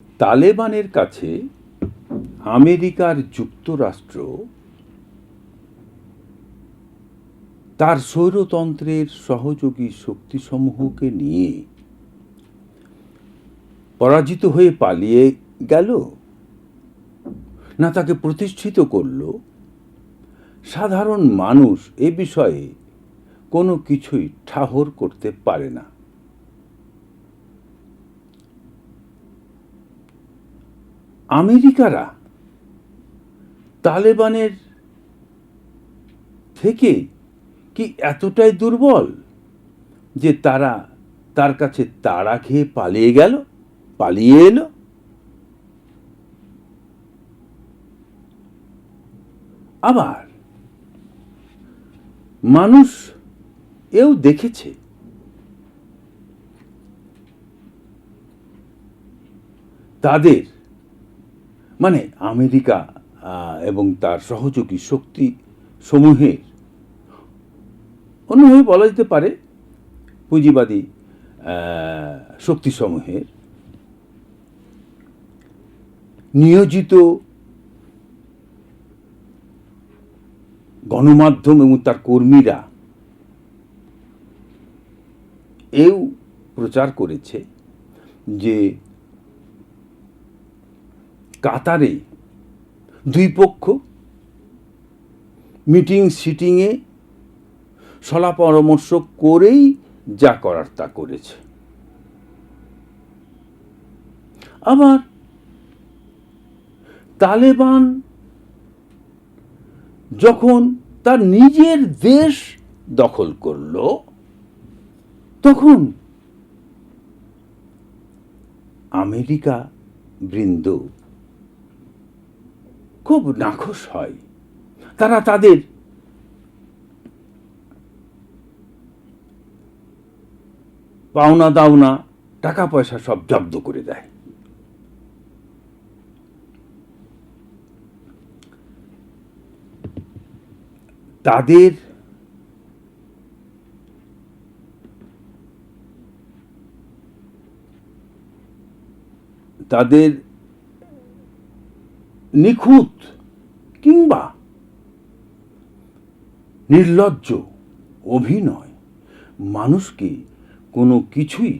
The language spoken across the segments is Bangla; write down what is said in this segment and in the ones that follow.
তালেবানের কাছে আমেরিকার যুক্তরাষ্ট্র তার স্বৈরতন্ত্রের সহযোগী শক্তিসমূহকে নিয়ে পরাজিত হয়ে পালিয়ে গেল, না তাকে প্রতিষ্ঠিত করল, সাধারণ মানুষ এ বিষয়ে কোনো কিছুই ঠাহর করতে পারে না। আমেরিকারা তালেবানের থেকে কি এতটাই দুর্বল যে তারা তার কাছে তাড়া খেয়ে পালিয়ে এলো? আবার মানুষ এও দেখেছে তাদের মানে আমেরিকা এবং তার সহযোগী শক্তি সমূহের, অন্যভাবে বলা যেতে পারে পুঁজিবাদী শক্তিসমূহের নিয়োজিত গণমাধ্যম এবং তার কর্মীরা এও প্রচার করেছে যে কাতারে দুই পক্ষ মিটিং সিটিংয়ে সলা পরামর্শ করেই যা করার তা করেছে। আবার তালেবান যখন তার নিজের দেশ দখল করল, তখন আমেরিকা বৃন্দ খুব নাখোশ হয়। তারা তাদের পাওনা দাওনা টাকা পয়সা সব জব্দ করে দেয়। তাদের নিখুঁত কিংবা নির্লজ্জ অভিনয় মানুষকে কোনো কিছুই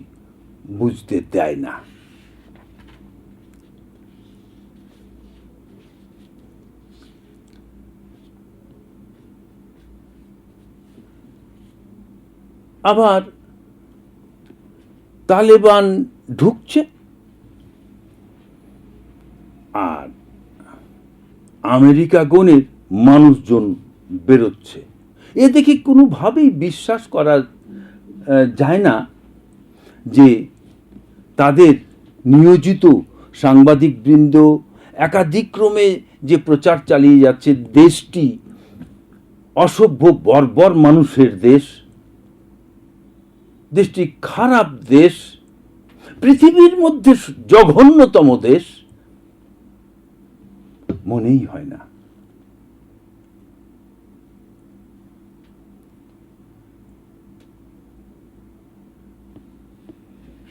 বুঝতে দেয় না। আবার তালেবান ঢুকছে আর আমেরিকা গণের মানুষজন বেরোচ্ছে। এ দেখে কোনোভাবেই বিশ্বাস করা যায় না যে তাদের নিয়োজিত সাংবাদিকবৃন্দ একাধিক্রমে যে প্রচার চালিয়ে যাচ্ছে দেশটি অসভ্য বর্বর মানুষের দেশ, দেশটি খারাপ দেশ, পৃথিবীর মধ্যে জঘন্যতম দেশ, মনেই হয় না।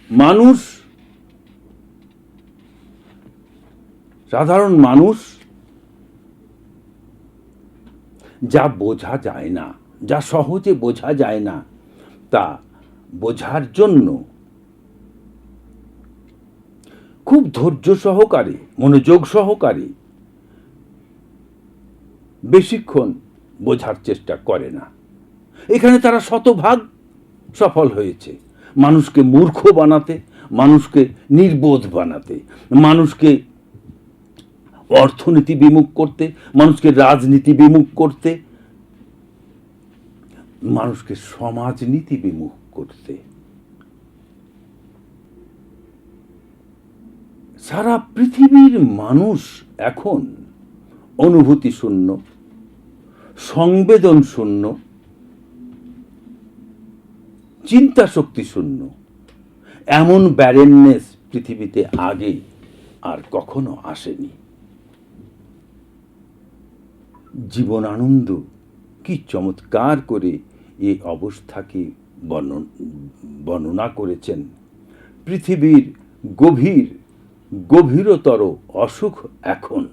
মানুষ, সাধারণ মানুষ যা বোঝা যায় না, যা সহজে বোঝা যায় না, তা বোঝার জন্য খুব ধৈর্য সহকারে, মনোযোগ সহকারে বেশিক্ষণ বোঝার চেষ্টা করে না। এখানে তারা শতভাগ সফল হয়েছে। মানুষকে মূর্খ বানাতে, মানুষকে নির্বোধ বানাতে, মানুষকে অর্থনীতি বিমুখ করতে, মানুষকে রাজনীতি বিমুখ করতে, মানুষকে সমাজনীতি বিমুখ করতে। সারা পৃথিবীর মানুষ এখন অনুভূতি শূন্য, সংবেদন শূন্য, চিন্তা শক্তি শূন্য। এমন ব্যারেননেস পৃথিবীতে আগে আর কখনো আসেনি। জীবনানন্দ কি চমৎকার করে এই অবস্থাকে বর্ণনা করেছেন। পৃথিবীর গভীর গভীরতর অসুখ এখন।